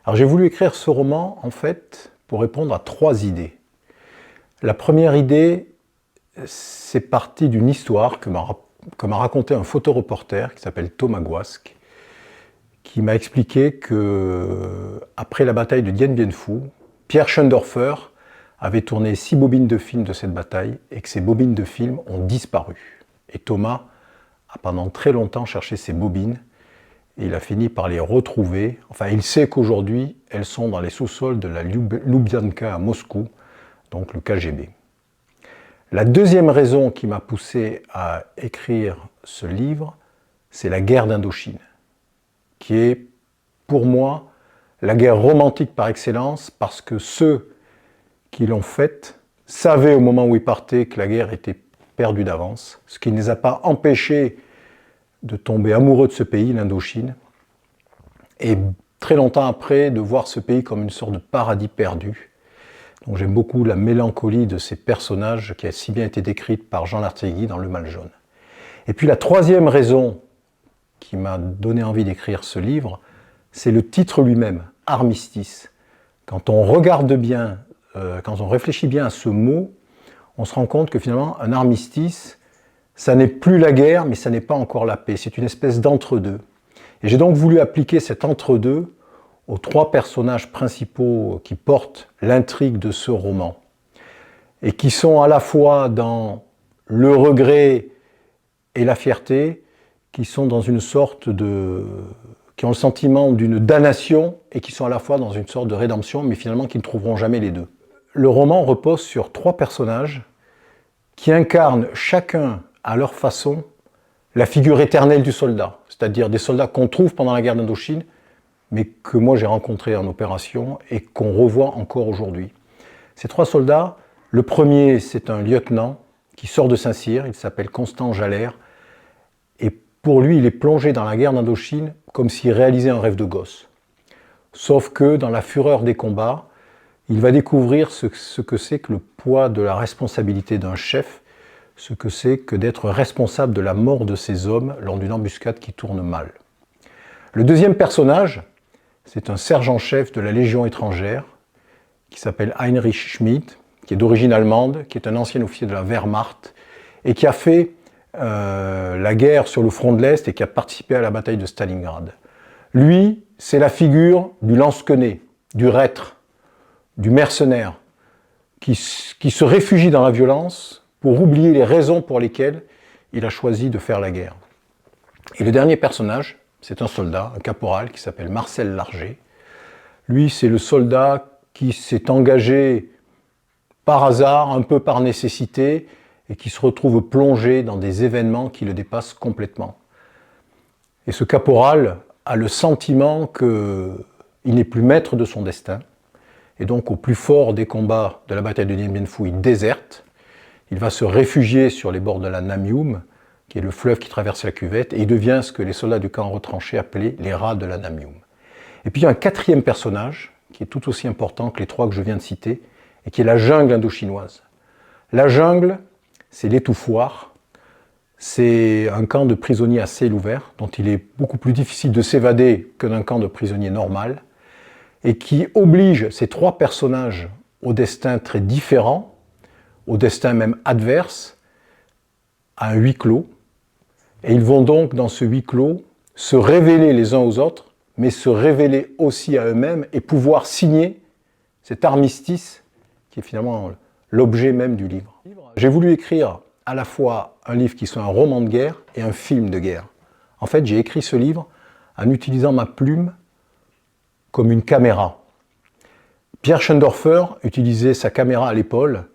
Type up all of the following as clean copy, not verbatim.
Alors j'ai voulu écrire ce roman, en fait, pour répondre à 3 idées. La première idée, c'est parti d'une histoire que m'a raconté un photoreporter qui s'appelle Thomas Gouasque, qui m'a expliqué que après la bataille de Dien Bien Phu, Pierre Schoendoerfer avait tourné 6 bobines de film de cette bataille et que ces bobines de film ont disparu. Et Thomas a pendant très longtemps cherché ces bobines et il a fini par les retrouver. Enfin, il sait qu'aujourd'hui, elles sont dans les sous-sols de la Lubyanka à Moscou, donc le KGB. La deuxième raison qui m'a poussé à écrire ce livre, c'est la guerre d'Indochine, qui est pour moi la guerre romantique par excellence, parce que ceux qui l'ont faite savaient au moment où ils partaient que la guerre était perdue d'avance, ce qui ne les a pas empêchés de tomber amoureux de ce pays, l'Indochine, et très longtemps après de voir ce pays comme une sorte de paradis perdu. Donc j'aime beaucoup la mélancolie de ces personnages qui a si bien été décrite par Jean Lartigue dans Le Mal jaune. Et puis la troisième raison qui m'a donné envie d'écrire ce livre, c'est le titre lui-même, Armistice. Quand on regarde bien, quand on réfléchit bien à ce mot, on se rend compte que finalement un armistice, ça n'est plus la guerre, mais ça n'est pas encore la paix. C'est une espèce d'entre-deux. Et j'ai donc voulu appliquer cet entre-deux aux 3 personnages principaux qui portent l'intrigue de ce roman. Et qui sont à la fois dans le regret et la fierté, qui sont dans une sorte de... qui ont le sentiment d'une damnation et qui sont à la fois dans une sorte de rédemption, mais finalement qui ne trouveront jamais les deux. Le roman repose sur 3 personnages qui incarnent chacun à leur façon la figure éternelle du soldat, c'est-à-dire des soldats qu'on trouve pendant la guerre d'Indochine, mais que moi j'ai rencontrés en opération et qu'on revoit encore aujourd'hui. Ces 3 soldats, le premier c'est un lieutenant qui sort de Saint-Cyr, il s'appelle Constant Jalère, et pour lui il est plongé dans la guerre d'Indochine comme s'il réalisait un rêve de gosse. Sauf que dans la fureur des combats, il va découvrir ce que c'est que le poids de la responsabilité d'un chef, ce que c'est que d'être responsable de la mort de ses hommes lors d'une embuscade qui tourne mal. Le deuxième personnage, c'est un sergent-chef de la Légion étrangère, qui s'appelle Heinrich Schmid, qui est d'origine allemande, qui est un ancien officier de la Wehrmacht, et qui a fait la guerre sur le front de l'Est et qui a participé à la bataille de Stalingrad. Lui, c'est la figure du lance-quenet, du reître, du mercenaire, qui se réfugie dans la violence pour oublier les raisons pour lesquelles il a choisi de faire la guerre. Et le dernier personnage, c'est un soldat, un caporal, qui s'appelle Marcel Larger. Lui, c'est le soldat qui s'est engagé par hasard, un peu par nécessité, et qui se retrouve plongé dans des événements qui le dépassent complètement. Et ce caporal a le sentiment qu'il n'est plus maître de son destin, et donc au plus fort des combats de la bataille de Dien Bien Phu, il déserte. Il va se réfugier sur les bords de la Namyum, qui est le fleuve qui traverse la cuvette, et il devient ce que les soldats du camp retranché appelaient les rats de la Namyum. Et puis il y a un 4e personnage, qui est tout aussi important que les 3 que je viens de citer, et qui est la jungle indochinoise. La jungle, c'est l'étouffoir, c'est un camp de prisonniers à ciel ouvert, dont il est beaucoup plus difficile de s'évader que d'un camp de prisonniers normal, et qui oblige ces 3 personnages au destin très différent, au destin même adverse, à un huis clos. Et ils vont donc, dans ce huis clos, se révéler les uns aux autres, mais se révéler aussi à eux-mêmes et pouvoir signer cet armistice qui est finalement l'objet même du livre. J'ai voulu écrire à la fois un livre qui soit un roman de guerre et un film de guerre. En fait, j'ai écrit ce livre en utilisant ma plume comme une caméra. Pierre Schoendoerfer utilisait sa caméra à l'épaule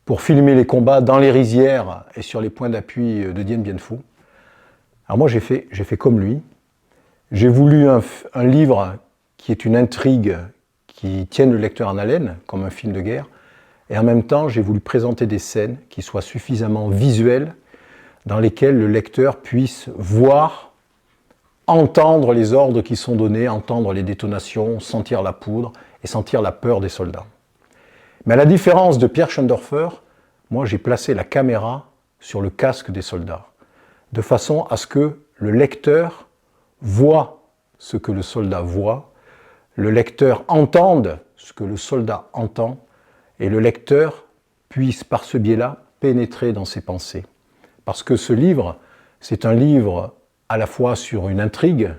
pour filmer les combats dans les rizières et sur les points d'appui de Dien Bien Phu. Alors moi j'ai fait comme lui. J'ai voulu un livre qui est une intrigue qui tienne le lecteur en haleine, comme un film de guerre, et en même temps j'ai voulu présenter des scènes qui soient suffisamment visuelles, dans lesquelles le lecteur puisse voir, entendre les ordres qui sont donnés, entendre les détonations, sentir la poudre et sentir la peur des soldats. Mais à la différence de Pierre Schoendoerfer, moi j'ai placé la caméra sur le casque des soldats, de façon à ce que le lecteur voit ce que le soldat voit, le lecteur entende ce que le soldat entend, et le lecteur puisse par ce biais-là pénétrer dans ses pensées. Parce que ce livre, c'est un livre à la fois sur une intrigue,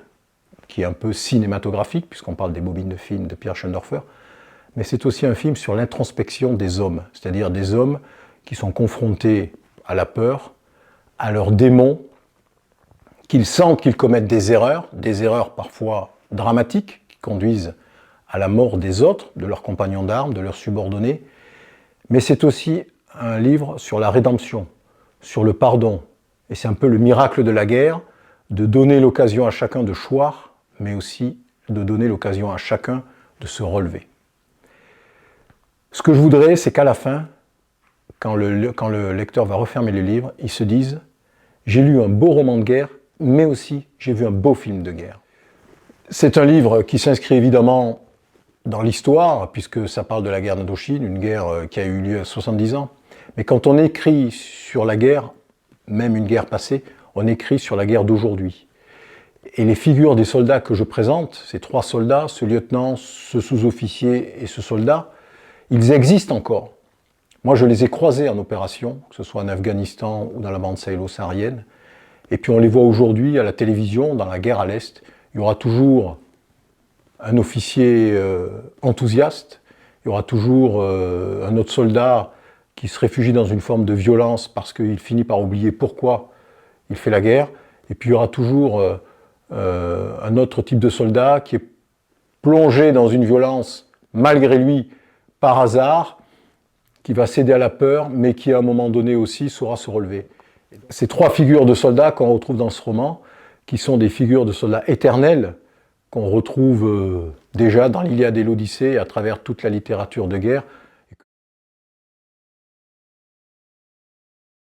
qui est un peu cinématographique, puisqu'on parle des bobines de films de Pierre Schoendoerfer, mais c'est aussi un film sur l'introspection des hommes, c'est-à-dire des hommes qui sont confrontés à la peur, à leurs démons, qu'ils sentent qu'ils commettent des erreurs parfois dramatiques, qui conduisent à la mort des autres, de leurs compagnons d'armes, de leurs subordonnés, mais c'est aussi un livre sur la rédemption, sur le pardon, et c'est un peu le miracle de la guerre, de donner l'occasion à chacun de choir, mais aussi de donner l'occasion à chacun de se relever. Ce que je voudrais, c'est qu'à la fin, quand le lecteur va refermer le livre, il se dise « J'ai lu un beau roman de guerre, mais aussi j'ai vu un beau film de guerre ». C'est un livre qui s'inscrit évidemment dans l'histoire, puisque ça parle de la guerre d'Indochine, une guerre qui a eu lieu à 70 ans. Mais quand on écrit sur la guerre, même une guerre passée, on écrit sur la guerre d'aujourd'hui. Et les figures des soldats que je présente, ces 3 soldats, ce lieutenant, ce sous-officier et ce soldat, ils existent encore. Moi, je les ai croisés en opération, que ce soit en Afghanistan ou dans la bande sahélo-saharienne. Et puis on les voit aujourd'hui à la télévision, dans la guerre à l'Est. Il y aura toujours un officier enthousiaste, il y aura toujours un autre soldat qui se réfugie dans une forme de violence parce qu'il finit par oublier pourquoi il fait la guerre. Et puis il y aura toujours un autre type de soldat qui est plongé dans une violence malgré lui par hasard, qui va céder à la peur, mais qui à un moment donné aussi saura se relever. Ces 3 figures de soldats qu'on retrouve dans ce roman, qui sont des figures de soldats éternels, qu'on retrouve déjà dans l'Iliade et l'Odyssée, à travers toute la littérature de guerre,